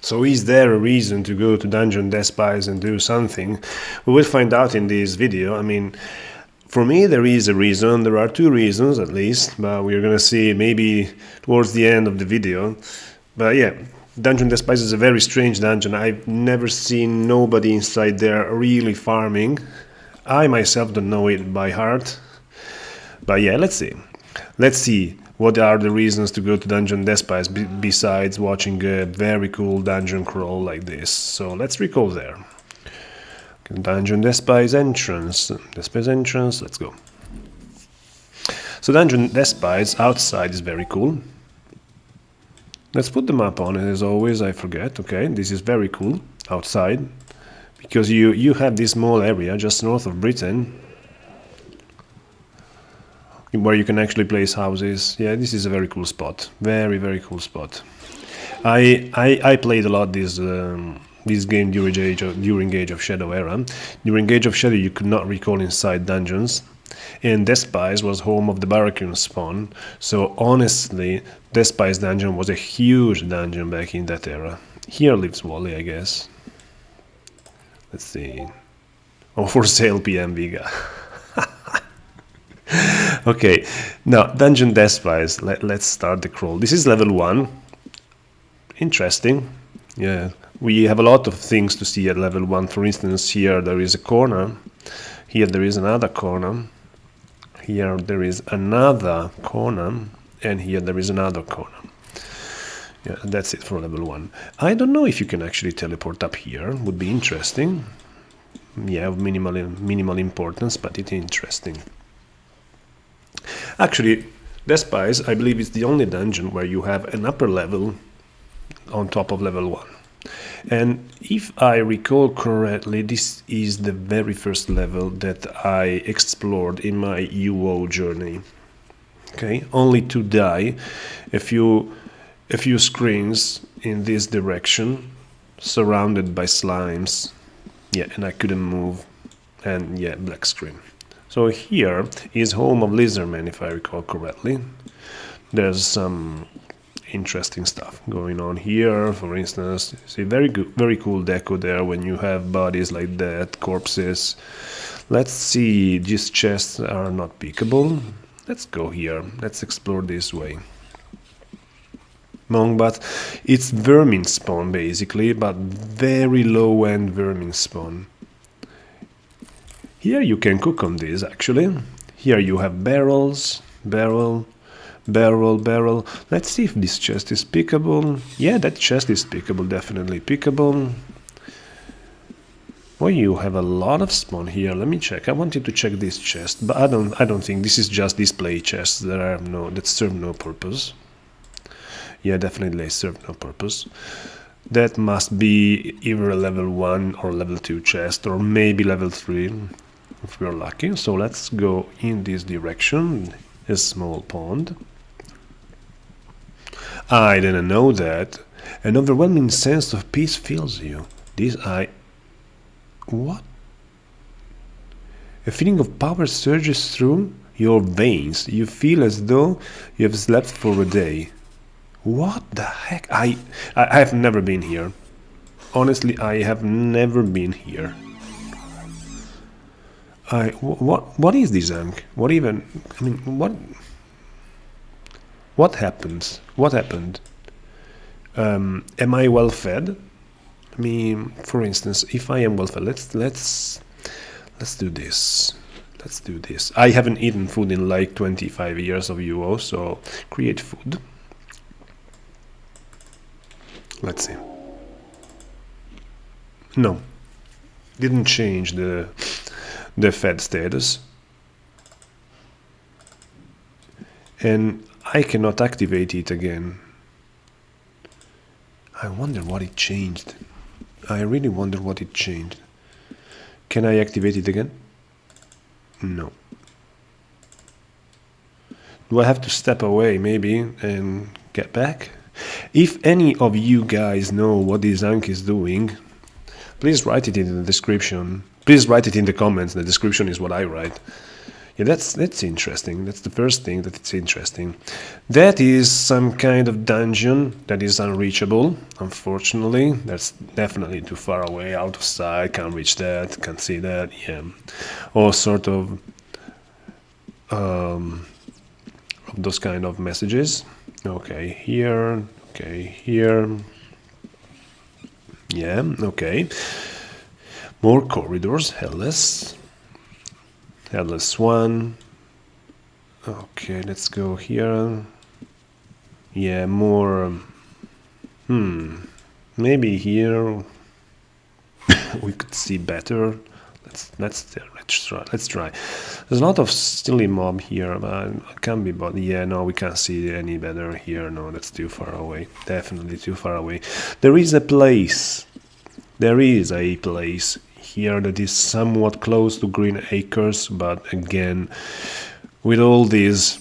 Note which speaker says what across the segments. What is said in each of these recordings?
Speaker 1: So is there a reason to go to Dungeon Despise and do something? We will find out in this video. I mean, for me there is a reason, there are two reasons at least, but we're gonna see maybe towards the end of the video. But yeah, Dungeon Despise is a very strange dungeon. I've never seen nobody inside there really farming. I myself don't know it by heart. But yeah, let's see. Let's see what are the reasons to go to Dungeon Despise besides watching a very cool dungeon crawl like this. So let's recall there. Dungeon Despise entrance. Despise entrance, let's go. So Dungeon Despise outside is very cool. Let's put the map on it as always, I forget. Okay, this is very cool outside. Because you have this small area just north of Britain where you can actually place houses. Yeah, this is a very cool spot. Very, very cool spot. I played a lot this game during Age of Shadow era. During Age of Shadow you could not recall inside dungeons, and Despise was home of the Barracuda spawn, so honestly Despise dungeon was a huge dungeon back in that era. Here lives Wally, I guess. Let's see. Oh, for sale PM Viga. Okay, now Dungeon Despise, let's start the crawl. This is level 1. Interesting. Yeah, we have a lot of things to see at level 1. For instance, here there is a corner. Here there is another corner. Here there is another corner. And here there is another corner. Yeah, that's it for level 1. I don't know if you can actually teleport up here. Would be interesting. Yeah, of minimal importance, but it's interesting. Actually, Despise, I believe, is the only dungeon where you have an upper level on top of level 1. And if I recall correctly, this is the very first level that I explored in my UO journey. Okay, only to die a few screens in this direction, surrounded by slimes. Yeah, and I couldn't move. And yeah, black screen. So here is home of Lizardman, if I recall correctly. There's some interesting stuff going on here. For instance, you see very cool deco there when you have bodies like that, corpses. Let's see, these chests are not pickable. Let's go here. Let's explore this way. Monk, it's vermin spawn basically, but very low-end vermin spawn. Here you can cook on this actually. Here you have barrels, barrel. Let's see if this chest is pickable. Yeah, that chest is pickable, definitely pickable. Well, you have a lot of spawn here. Let me check. I wanted to check this chest, but I don't think this is just display chests that serve no purpose. Yeah, definitely they serve no purpose. That must be either a level 1 or level 2 chest, or maybe level 3 if we're lucky. So let's go in this direction. A small pond. I didn't know that. An overwhelming sense of peace fills you. What? A feeling of power surges through your veins. You feel as though you have slept for a day. What the heck? I have never been here. Honestly, I have never been here. What is this Ankh? What even? I mean, what happens? What happened? Am I well fed? I mean, for instance, if I am well fed, let's do this. Let's do this. I haven't eaten food in like 25 years of UO, so create food. Let's see. No, didn't change the fed status, and I cannot activate it again. I wonder what it changed. I really wonder what it changed. Can I activate it again? No. Do I have to step away maybe and get back? If any of you guys know what this Ankh is doing, please write it in the description. Please write it in the comments. The description is what I write. Yeah, that's interesting. That's the first thing that it's interesting. That is some kind of dungeon that is unreachable, unfortunately. That's definitely too far away, out of sight, can't reach that, can't see that, yeah. All sort of those kind of messages. Okay, here, okay, here. Yeah, okay. More corridors, headless. Headless one. Okay, let's go here. Yeah, more. Maybe here we could see better. Let's try. There's a lot of silly mob here, but it can be. But yeah, no, we can't see any better here. No, that's too far away. Definitely too far away. There is a place. There is a place here that is somewhat close to Green Acres, but again, with all these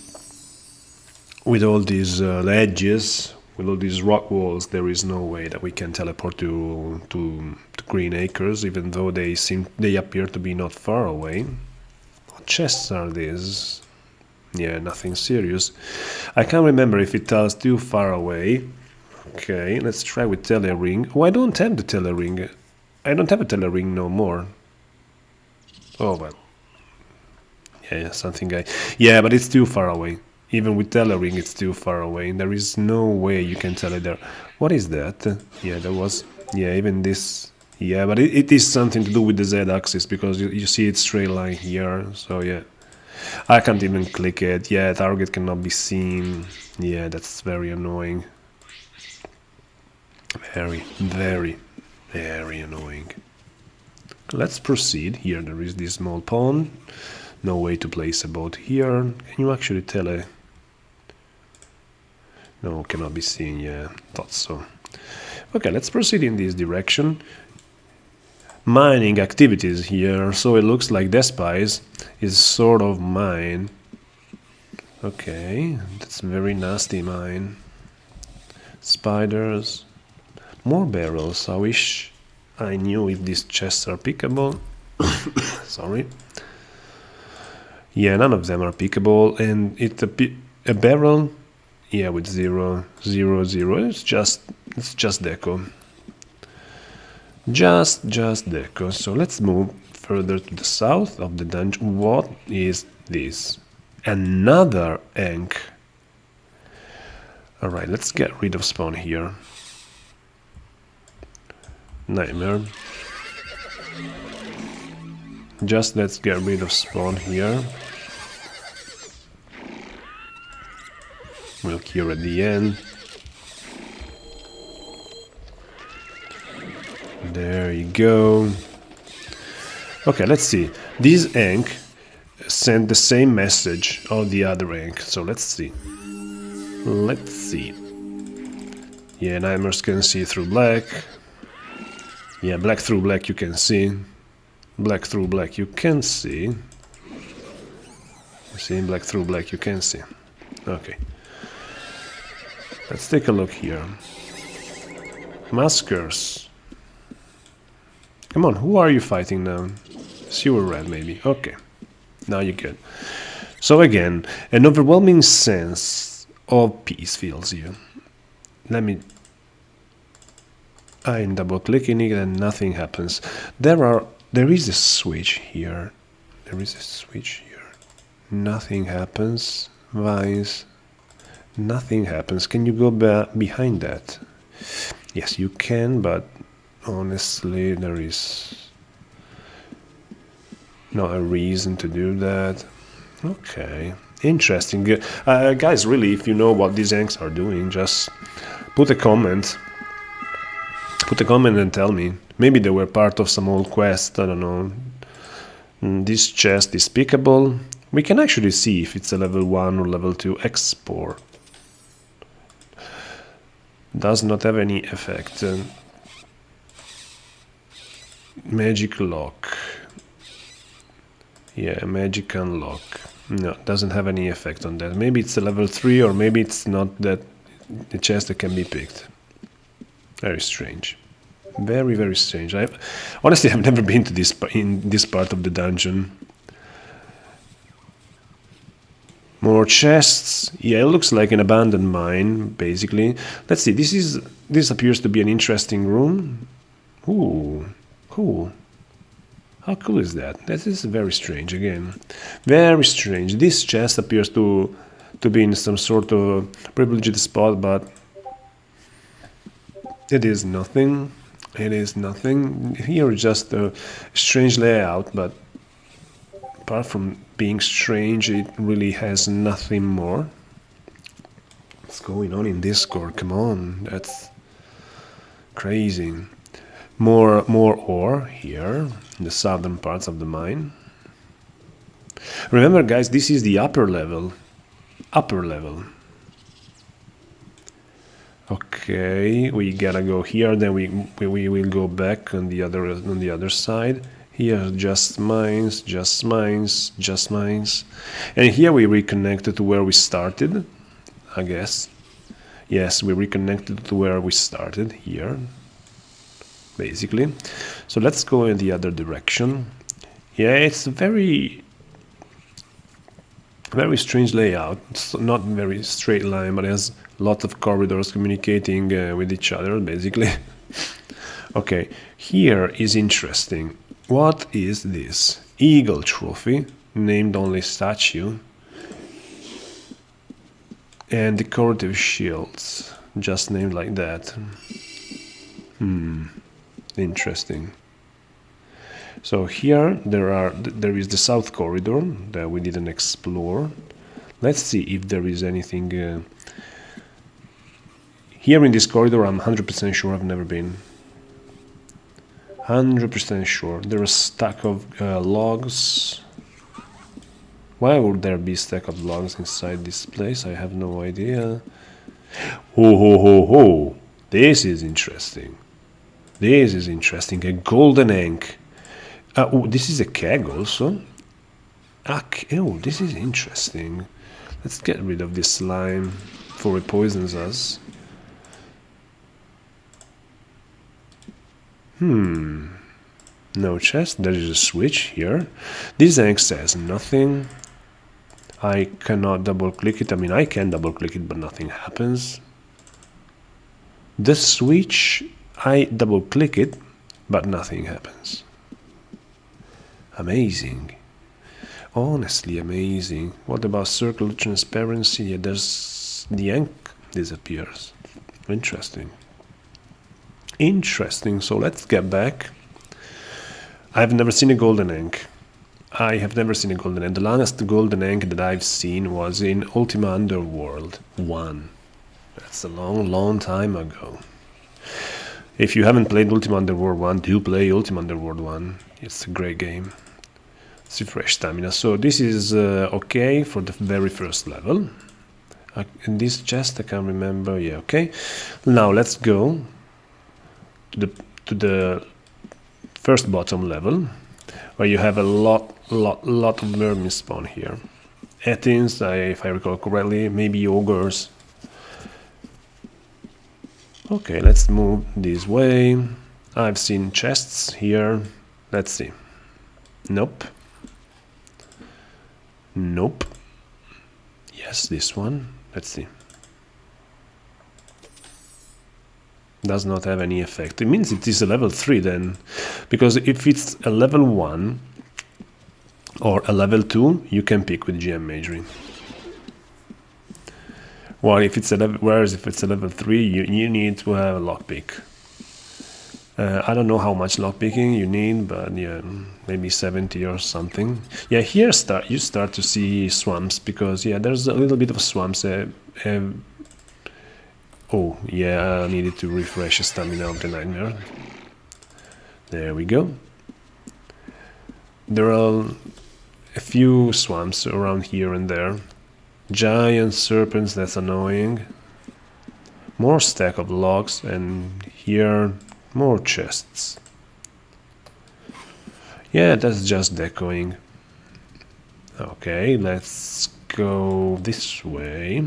Speaker 1: ledges, with all these rock walls, there is no way that we can teleport to Green Acres, even though they appear to be not far away. What chests are these? Yeah, nothing serious. I can't remember if it tells too far away. Okay, let's try with Telering. Oh, I don't have the Telering. I don't have a Telering no more. Oh, well. Yeah, something Yeah, but it's too far away. Even with Telering, it's too far away. There is no way you can tell it there. What is that? Yeah, there was... Yeah, even this... Yeah, but it is something to do with the Z-axis, because you see it's straight line here, so yeah. I can't even click it. Yeah, target cannot be seen. Yeah, that's very annoying. Very, very, very annoying. Let's proceed. Here there is this small pond. No way to place a boat here. Can you actually tell a... No, cannot be seen. Yeah, thought so. Okay, let's proceed in this direction. Mining activities here, so it looks like Despise is sort of mine. Okay, that's very nasty mine. Spiders. More barrels. I wish I knew if these chests are pickable. Sorry. Yeah, none of them are pickable, and it's a barrel. Yeah, with 0, 0, 0. It's just deco. Just deco. So let's move further to the south of the dungeon. What is this? Another ink. All right, let's get rid of spawn here. Nightmare. Just let's get rid of spawn here. We'll cure at the end. There you go. Okay, let's see. This ink sent the same message of the other ink, so let's see. Let's see. Yeah, nightmares can see through black. Yeah, black through black you can see. Black through black you can see. You see, black through black you can see. Okay. Let's take a look here. Maskers. Come on, who are you fighting now? Sewer rat, maybe. Okay. Now you're good. So again, an overwhelming sense of peace fills you. Let me... I'm double clicking it and nothing happens. There is a switch here. There is a switch here. Nothing happens. Vines. Nothing happens. Can you go behind that? Yes, you can, but honestly, there is not a reason to do that. Okay, interesting. Guys, really, if you know what these inks are doing, just put a comment. Put a comment and tell me. Maybe they were part of some old quest, I don't know. This chest is pickable. We can actually see if it's a level 1 or level 2 export. Does not have any effect. Magic lock. Yeah, magic unlock. No, doesn't have any effect on that. Maybe it's a level 3 or maybe it's not that the chest that can be picked. Very strange. Very, very strange. Honestly, I've never been to this part of the dungeon. chests. Yeah, it looks like an abandoned mine, basically. Let's see. This appears to be an interesting room. Ooh, cool. How cool is that? That is very strange again. Very strange. This chest appears to be in some sort of privileged spot, but it is nothing. It is nothing. Here is just a strange layout, but apart from being strange, it really has nothing more. What's going on in Discord? Come on, that's crazy. More ore here in the southern parts of the mine. Remember, guys, this is the upper level. Upper level. Okay, we gotta go here. Then we will go back on the other side. Here, just mines, just mines, just mines. And here we reconnected to where we started, I guess. Yes, we reconnected to where we started here, basically. So let's go in the other direction. Yeah, it's a very strange layout. It's not very straight line, but it has lots of corridors communicating with each other, basically. Okay, here is interesting. What is this? Eagle trophy, named only statue, and decorative shields, just named like that. Interesting. So here there is the south corridor that we didn't explore. Let's see if there is anything here in this corridor. I'm 100% sure I've never been. 100% sure. There are a stack of logs. Why would there be a stack of logs inside this place? I have no idea. Ho ho ho ho! This is interesting. This is interesting. A golden ink. Oh, this is a keg also. Oh, this is interesting. Let's get rid of this slime before it poisons us. No chest. There is a switch here. This ink says nothing. I cannot double click it. I mean, I can double click it, but nothing happens. The switch, I double click it, but nothing happens. Amazing. Honestly amazing. What about circle transparency? Yeah, there's the ink disappears. Interesting. Interesting. So let's get back. I've never seen a golden ink. I have never seen a golden ink. The last golden ink that I've seen was in Ultima Underworld 1. That's a long time ago. If you haven't played Ultima Underworld 1, do play Ultima Underworld 1. It's a great game. Let's refresh stamina. So this is okay for the very first level. In this chest, I can't remember. Yeah, okay. Now let's go to the first bottom level, where you have a lot of vermin spawn here. Etins, if I recall correctly, maybe ogres. Okay, let's move this way. I've seen chests here. Let's see. Nope. Nope. Yes, this one. Let's see. Does not have any effect. It means it is a level 3 then. Because if it's a level 1 or a level 2, you can pick with GM Magery. Well, if it's a level, whereas if it's a level 3, you need to have a lockpick. I don't know how much lockpicking you need, but yeah, maybe 70 or something. Yeah, here you start to see swamps, because yeah, there's a little bit of swamps. Oh yeah, I needed to refresh the stamina of the nightmare. There we go. There are a few swamps around here and there. Giant serpents, that's annoying. More stack of logs, and here more chests. Yeah, that's just decoing. Okay, let's go this way.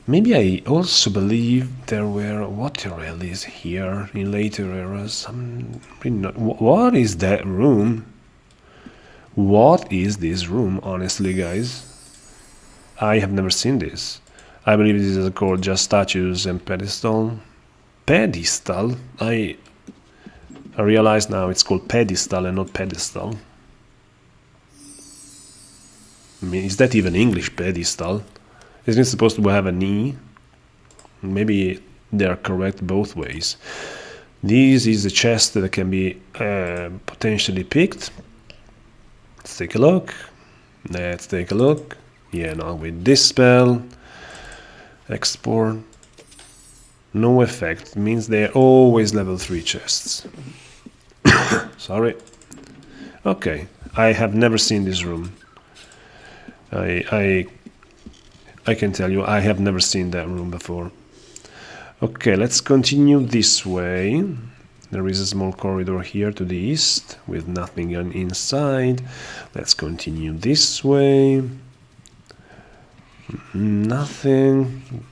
Speaker 1: Maybe I also believe there were water lilies here in later eras. I'm really not. What is that room? What is this room, honestly, guys? I have never seen this. I believe this is called just statues and pedestal. Pedestal? I realize now it's called pedestal and not pedestal. I mean, is that even English, pedestal? Isn't it supposed to have a knee? Maybe they are correct both ways. This is a chest that can be potentially picked. Let's take a look. Let's take a look. Yeah, now with this spell, export, no effect, means they're always level 3 chests. Sorry. Okay, I have never seen this room. I can tell you, I have never seen that room before. Okay, let's continue this way. There is a small corridor here to the east with nothing inside. Let's continue this way. Nothing.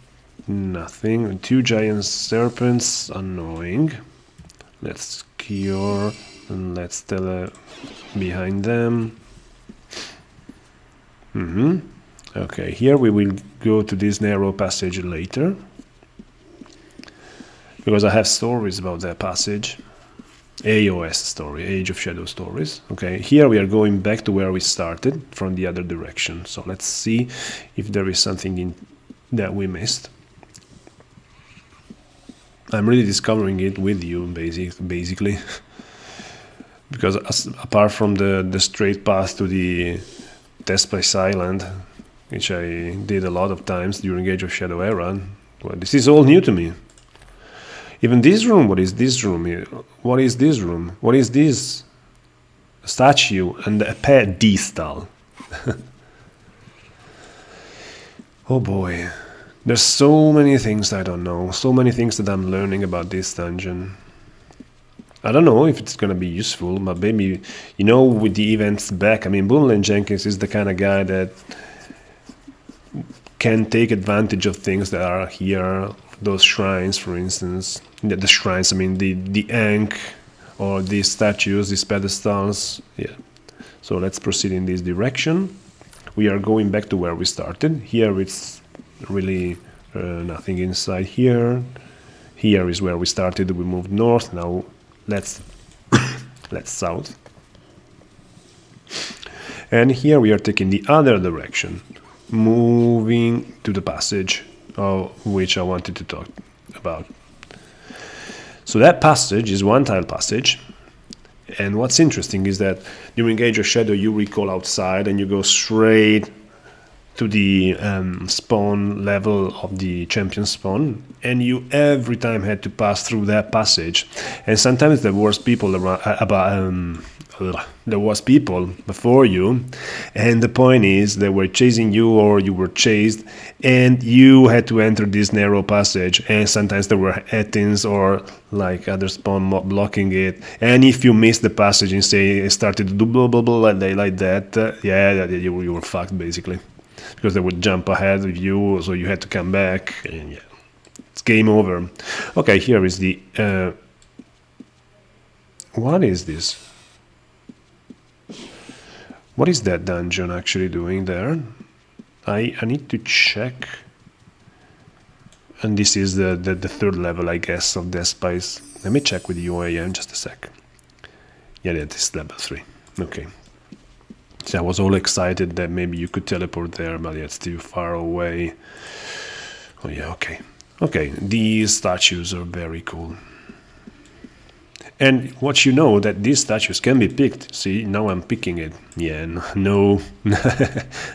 Speaker 1: Nothing. 2 giant serpents, annoying. Let's cure and let's tele behind them. Okay, here we will go to this narrow passage later, because I have stories about that passage. AOS story, Age of Shadow stories. Okay, here we are going back to where we started from the other direction. So let's see if there is something that we missed. I'm really discovering it with you, basically. Because apart from the straight path to the Despise Island, which I did a lot of times during Age of Shadow era, well, this is all new to me. Even this room, what is this room? What is this room? What is this? A statue and a pedestal. Oh boy. There's so many things I don't know. So many things that I'm learning about this dungeon. I don't know if it's gonna be useful, but maybe, you know, with the events back, I mean, Boone Jenkins is the kind of guy that can take advantage of things that are here. Those shrines, for instance, the shrines, I mean the Ankh or these statues, these pedestals. Yeah. So let's proceed in this direction. We are going back to where we started. Here it's really nothing inside here. Here is where we started. We moved north. Now let's let's south. And here we are taking the other direction, moving to the passage of which I wanted to talk about. So that passage is one tile passage, and what's interesting is that during Age of Shadow you recall outside and you go straight to the spawn level of the champion spawn, and you every time had to pass through that passage, and sometimes there was people around, there was people before you, and the point is they were chasing you or you were chased, and you had to enter this narrow passage, and sometimes there were Etins or like other spawn blocking it, and if you missed the passage and say started to do blah blah blah like that, yeah, you were fucked basically, because they would jump ahead of you, so you had to come back, and yeah, it's game over. Okay, here is the what is this? What is that dungeon actually doing there? I need to check. And this is the third level, I guess, of Despise. Let me check with UAM just a sec. Yeah, that is level 3. Okay. So I was all excited that maybe you could teleport there, but it's too far away. Oh yeah, okay. Okay, these statues are very cool. And what you know, that these statues can be picked. See, now I'm picking it. Yeah, no,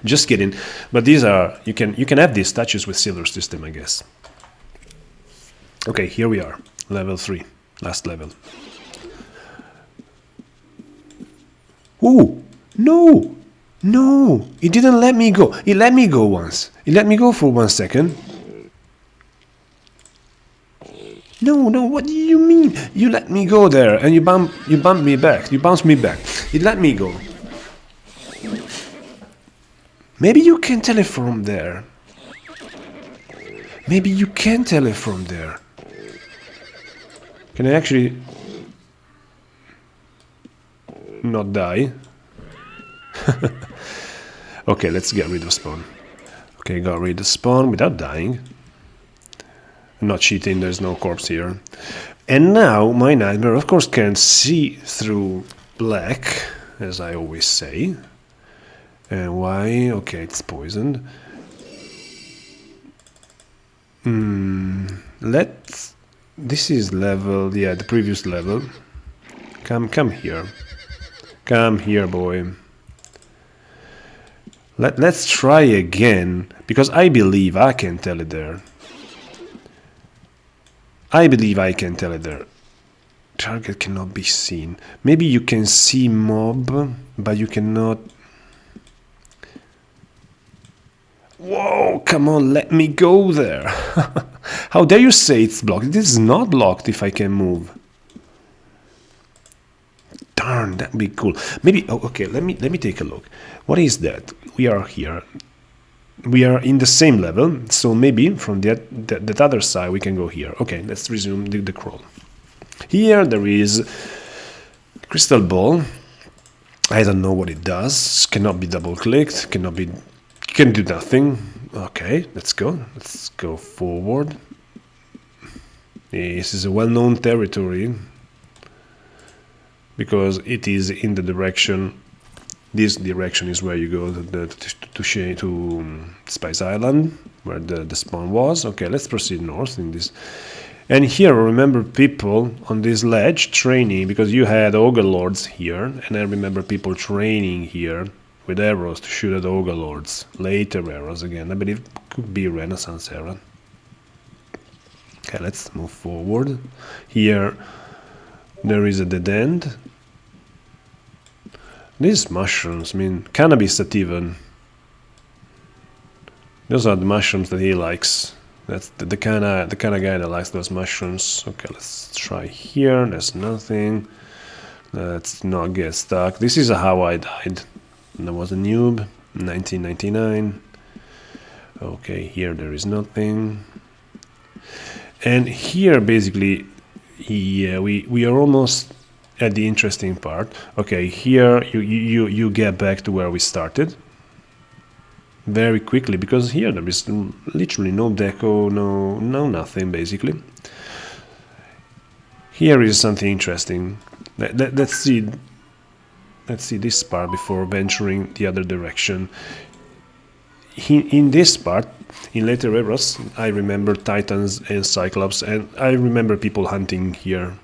Speaker 1: just kidding. But these are, you can have these statues with silver system, I guess. Okay, here we are, level 3, last level. Oh, no, no, it didn't let me go. It let me go once. It let me go for 1 second. No, what do you mean? You let me go there and you bumped me back. You bounced me back. It let me go. Maybe you can tell it from there. Maybe you can tell it from there. Can I actually not die? Okay, let's get rid of spawn. Okay, got rid of spawn without dying. I'm not cheating, there's no corpse here. And now my nightmare, of course, can see through black, as I always say. And why? Okay, it's poisoned. Let's... This is level... Yeah, the previous level. Come here. Come here, boy. Let's try again, because I believe I can tell it there. I believe I can tell it there. Target cannot be seen. Maybe you can see mob, but you cannot... Whoa, come on, let me go there. How dare you say it's blocked? This is not blocked if I can move. Darn, that'd be cool. Maybe, oh, okay, let me take a look. What is that? We are here. We are in the same level, so maybe from that other side we can go here. Okay, let's resume the crawl. Here there is crystal ball. I don't know what it does. Cannot be double clicked. Can do nothing. Okay, let's go. Let's go forward. This is a well-known territory because it is in the direction. This direction is where you go to Despise Island, where the spawn was. Okay, let's proceed north in this. And here, remember people on this ledge training, because you had ogre lords here, and I remember people training here with arrows to shoot at ogre lords. Later arrows again. I believe it could be Renaissance era. Okay, let's move forward. Here, there is a dead end. These mushrooms, I mean, cannabis sativa. Those are the mushrooms that he likes. That's the kind of guy that likes those mushrooms. Okay, let's try here. There's nothing. Let's not get stuck. This is how I died. And I was a noob. 1999. Okay, here there is nothing. And here, basically, yeah, we are almost at the interesting part. Okay, here you get back to where we started very quickly, because here there is literally no deco, no nothing basically. Here is something interesting. Let's see this part before venturing the other direction. In this part, in later eras, I remember Titans and Cyclops, and I remember people hunting here.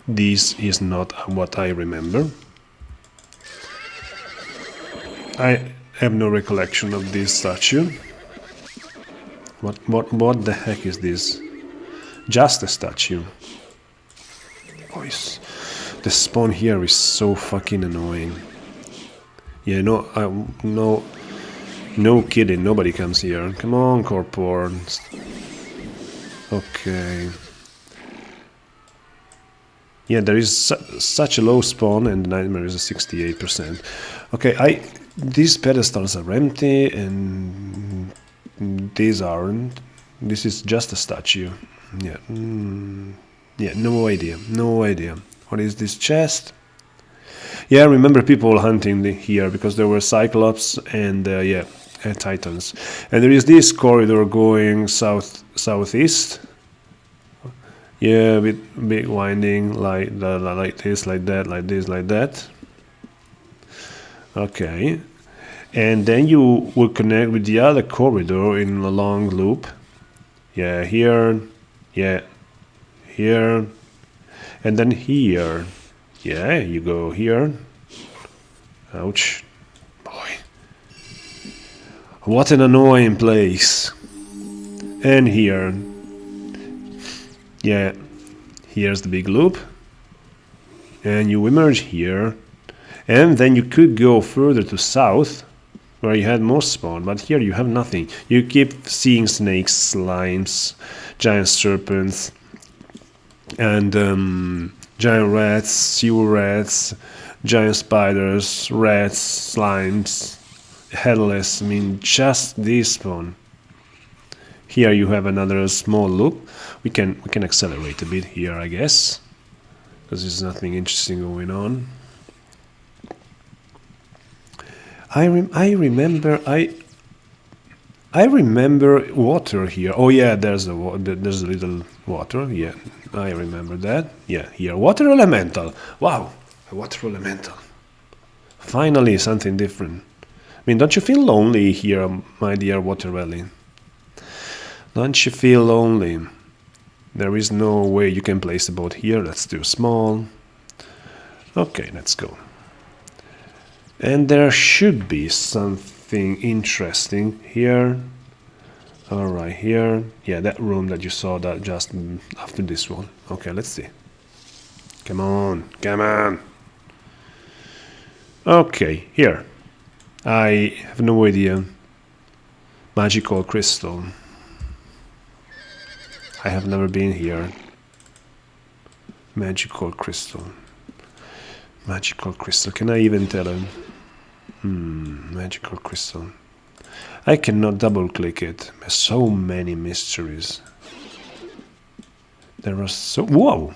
Speaker 1: This is not what I remember. I have no recollection of this statue. What the heck is this? Just a statue. Oh, the spawn here is so fucking annoying. Yeah, no kidding, nobody comes here. Come on, Corpor. Okay. Yeah, there is such a low spawn, and the nightmare is a 68%. Okay, these pedestals are empty, and these aren't. This is just a statue. Yeah, yeah, no idea. What is this chest? Yeah, I remember people hunting here because there were Cyclops and Titans, and there is this corridor going southeast. Yeah, with big winding like this, like that, like this, like that. Okay, and then you will connect with the other corridor in a long loop. Yeah, here, yeah, here, and then here. Yeah, you go here. Ouch, boy! What an annoying place. And here. Yeah, here's the big loop, and you emerge here, and then you could go further to south where you had more spawn, but here you have nothing. You keep seeing snakes, slimes, giant serpents, and giant rats, sewer rats, giant spiders, rats, slimes, headless. I mean, just this spawn. Here you have another small loop. We can accelerate a bit here, I guess, because there's nothing interesting going on. I remember I remember water here. Oh yeah, there's a little water. Yeah, I remember that. Yeah, here, water elemental. Wow, a water elemental. Finally, something different. I mean, don't you feel lonely here, my dear Water Valley? Don't you feel lonely? There is no way you can place a boat here. That's too small. Okay, let's go. And there should be something interesting here. Alright, here. Yeah, that room that you saw that just after this one. Okay, let's see. Come on, come on. Okay, here. I have no idea. Magical crystal. I have never been here. Magical crystal. Magical crystal. Can I even tell him? Magical crystal. I cannot double click it. There's so many mysteries. There are so... Whoa!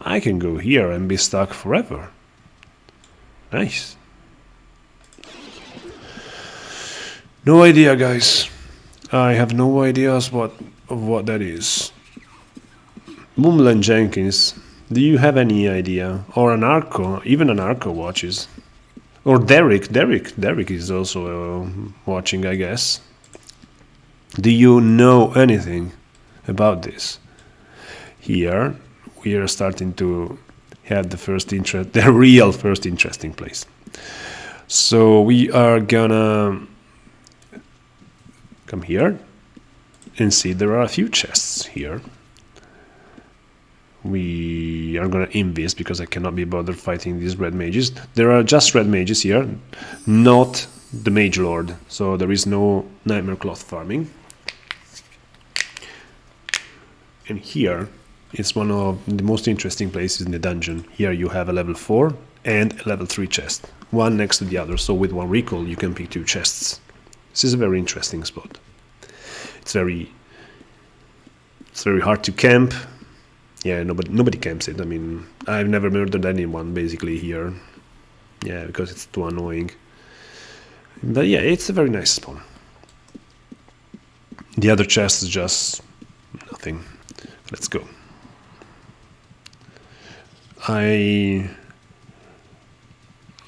Speaker 1: I can go here and be stuck forever. Nice. No idea, guys. I have no idea of what that is. Mumland Jenkins, do you have any idea? Or an Arco, even an Arco watches. Or Derek is also watching, I guess. Do you know anything about this? Here, we are starting to have the real first interesting place. So we are gonna come here and see there are a few chests here. We are gonna invis because I cannot be bothered fighting these red mages. There are just red mages here, not the mage lord, so there is no nightmare cloth farming. And here is one of the most interesting places in the dungeon. Here you have a level 4 and a level 3 chest, one next to the other, so with one recall you can pick 2 chests. This is a very interesting spot. It's very hard to camp. Yeah, nobody camps it. I mean, I've never murdered anyone basically here. Yeah, because it's too annoying. But yeah, it's a very nice spawn. The other chest is just nothing. Let's go. I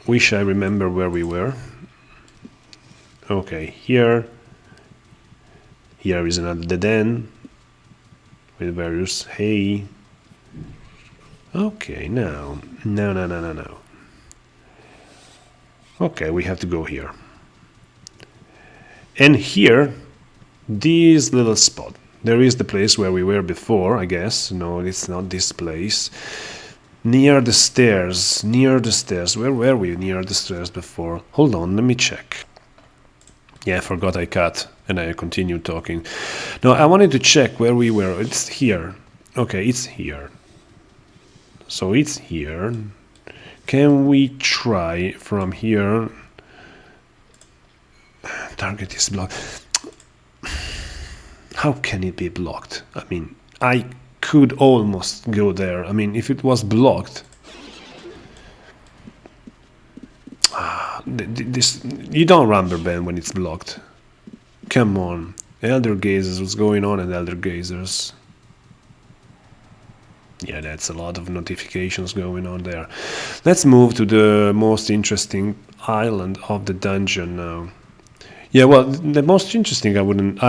Speaker 1: wish I remember where we were. Okay, here is another dead end with various hay. Okay, no. Okay, we have to go here. And here, this little spot. There is the place where we were before, I guess. No, it's not this place. Near the stairs. Where were we near the stairs before? Hold on, let me check. Yeah, I forgot I cut, and I continued talking. No, I wanted to check where we were. It's here. Okay, it's here. So it's here. Can we try from here? Target is blocked. How can it be blocked? I mean, I could almost go there. I mean, if it was blocked... you don't rubber band when it's blocked. Come on. Elder Gazers, what's going on at Elder Gazers? Yeah, that's a lot of notifications going on there. Let's move to the most interesting island of the dungeon now. Yeah, well, the most interesting I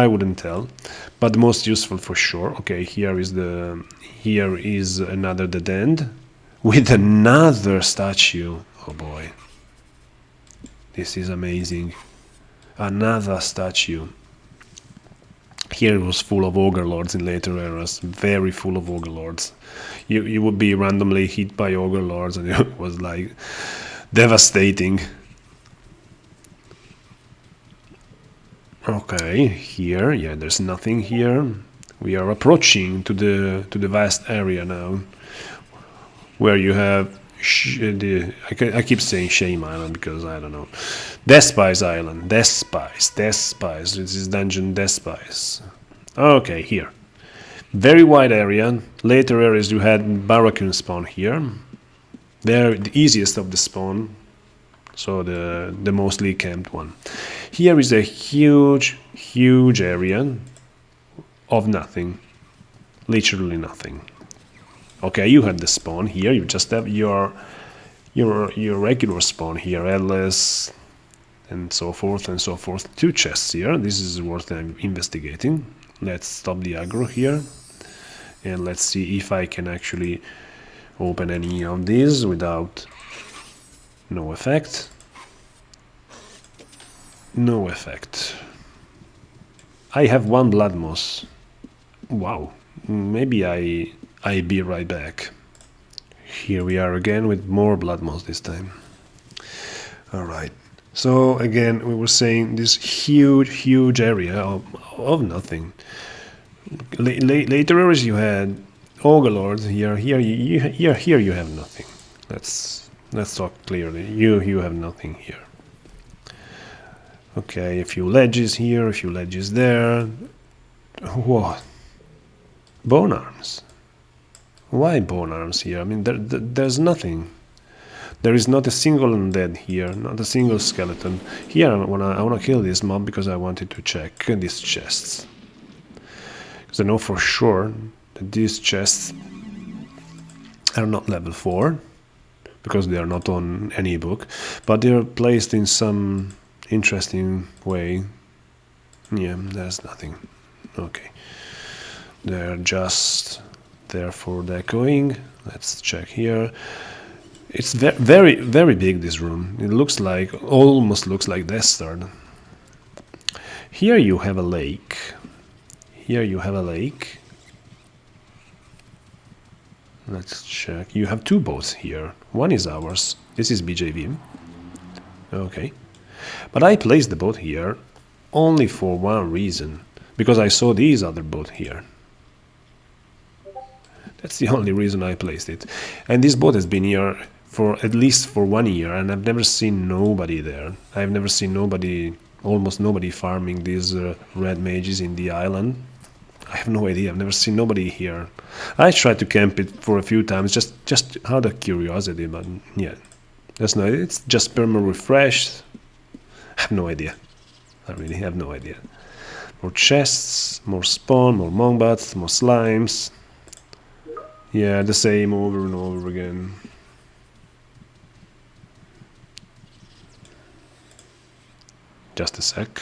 Speaker 1: wouldn't tell, but the most useful for sure. Okay, here is another dead end with another statue. Oh boy. This is amazing. Another statue. Here it was full of ogre lords in later eras, very full of ogre lords. You would be randomly hit by ogre lords and it was like devastating. Okay, here, yeah, there's nothing here. We are approaching to the vast area now, where you have I keep saying Shame Island because I don't know. Despise Island. Despise. This is dungeon Despise. Okay, here. Very wide area. Later areas you had Barracoon spawn here. They're the easiest of the spawn. so the mostly camped one. Here is a huge area of nothing, literally nothing. Okay, you have the spawn here. You just have your regular spawn here, LS, and so forth and so forth. 2 chests here. This is worth investigating. Let's stop the aggro here, and let's see if I can actually open any of these without no effect. No effect. I have 1 blood moss. Wow. Maybe I be right back. Here we are again with more blood moss this time. Alright. So again, we were saying this huge area of nothing. Later as you had Overlords here you have nothing. Let's talk clearly. You have nothing here. Okay, a few ledges here, a few ledges there. What? Bone arms. Why bone arms here? I mean, there's nothing. There is not a single undead here, not a single skeleton. Here I wanna kill this mob because I wanted to check these chests. Because I know for sure that these chests are not level 4, because they are not on any book, but they are placed in some interesting way. Yeah, there's nothing. Okay. They're just there for decoing. Let's check here. It's very big, this room. It looks like, almost looks like Death Star. Here you have a lake. Here you have a lake. Let's check. You have 2 boats here. One is ours. This is BJV. Okay. But I placed the boat here only for one reason. Because I saw these other boat here. That's the only reason I placed it. And this boat has been here for at least for 1 year, and I've never seen nobody there. I've never seen nobody, almost nobody farming these red mages in the island. I have no idea. I've never seen nobody here. I tried to camp it for a few times, just out of curiosity, but yeah, that's not. It's just perma refreshed. I have no idea. I really have no idea. More chests, more spawn, more mongbats, more slimes. Yeah, the same over and over again. Just a sec.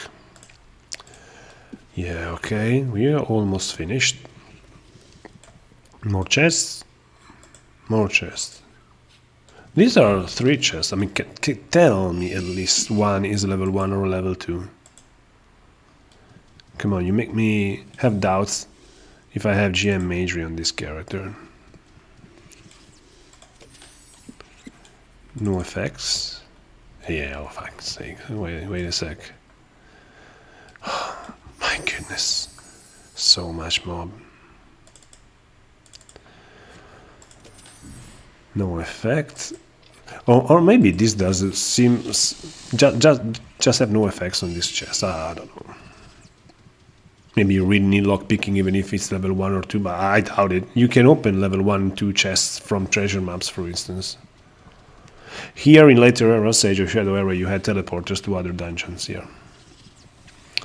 Speaker 1: Yeah, okay, we are almost finished. More chests. More chests. These are 3 chests. I mean, tell me at least one is level 1 or level 2. Come on, you make me have doubts if I have GM magery on this character. No effects. Yeah, oh fuck's sake. Wait a sec. Oh, my goodness. So much mob. No effect. Or maybe this does seem just have no effects on this chest. I don't know. Maybe you really need lockpicking even if it's level 1 or 2, but I doubt it. You can open level 1 and 2 chests from treasure maps, for instance. Here in later era, Sage of Shadow era, you had teleporters to other dungeons here.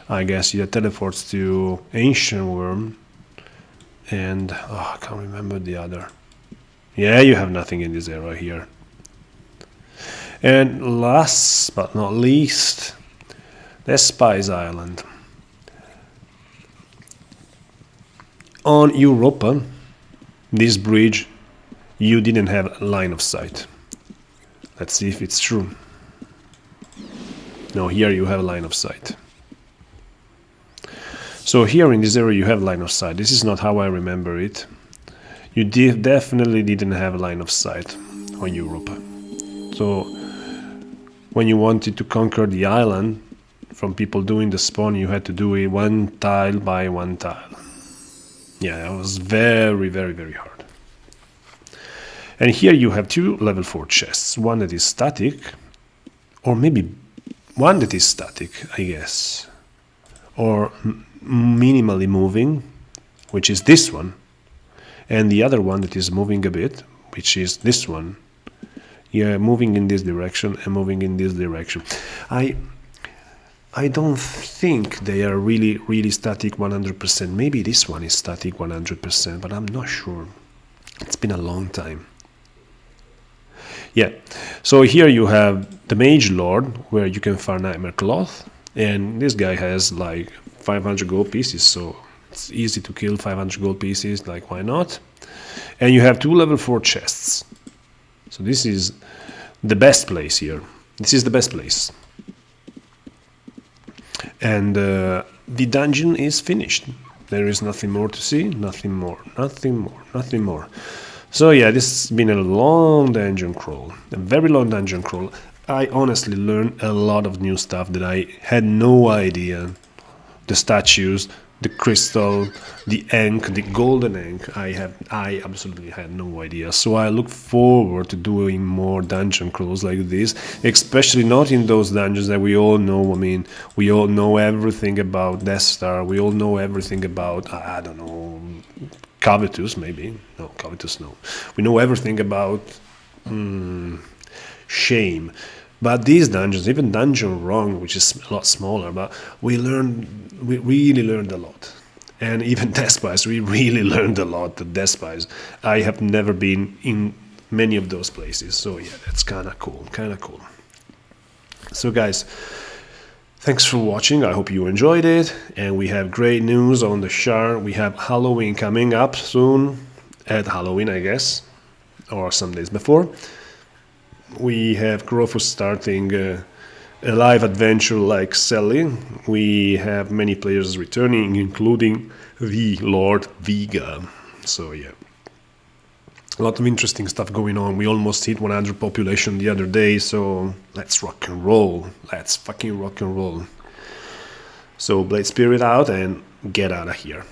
Speaker 1: I guess you had teleports to Ancient Worm and... oh, I can't remember the other. Yeah, you have nothing in this era here. And last but not least, Despise Island. On Europa, this bridge, you didn't have line of sight. Let's see if it's true. No, here you have line of sight. So here in this area you have line of sight. This is not how I remember it. You definitely didn't have line of sight on Europa. So when you wanted to conquer the island from people doing the spawn, you had to do it 1 tile by 1 tile. Yeah, it was very hard. And here you have 2 level 4 chests. One that is static, or maybe one that is static, I guess. Or minimally moving, which is this one. And the other one that is moving a bit, which is this one. Yeah, moving in this direction and moving in this direction. I don't think they are really static 100%. Maybe this one is static 100%, but I'm not sure. It's been a long time. Yeah, so here you have the Mage Lord, where you can farm Nightmare Cloth, and this guy has like 500 gold pieces, so it's easy to kill 500 gold pieces, like why not? And you have 2 level 4 chests. So this is the best place here. This is the best place. And the dungeon is finished. There is nothing more to see, nothing more. So yeah, this has been a long dungeon crawl, a very long dungeon crawl. I honestly learned a lot of new stuff that I had no idea. The statues, the crystal, the ink, the golden ink, I absolutely had no idea. So I look forward to doing more dungeon crawls like this, especially not in those dungeons that we all know. I mean, we all know everything about Death Star, we all know everything about, I don't know, Covetous maybe. No, Covetous no. We know everything about Shame. But these dungeons, even Dungeon Wrong, which is a lot smaller, but we really learned a lot. And even Despise, we really learned a lot at Despise. I have never been in many of those places, so yeah, that's kind of cool, So guys, thanks for watching, I hope you enjoyed it, and we have great news on the Shard. We have Halloween coming up soon, at Halloween I guess, or some days before. We have Grofus starting a live adventure like Sally. We have many players returning, including the Lord Vega. So yeah, a lot of interesting stuff going on. We almost hit 100 population the other day, so let's rock and roll. Let's fucking rock and roll. So Blade Spirit out and get out of here.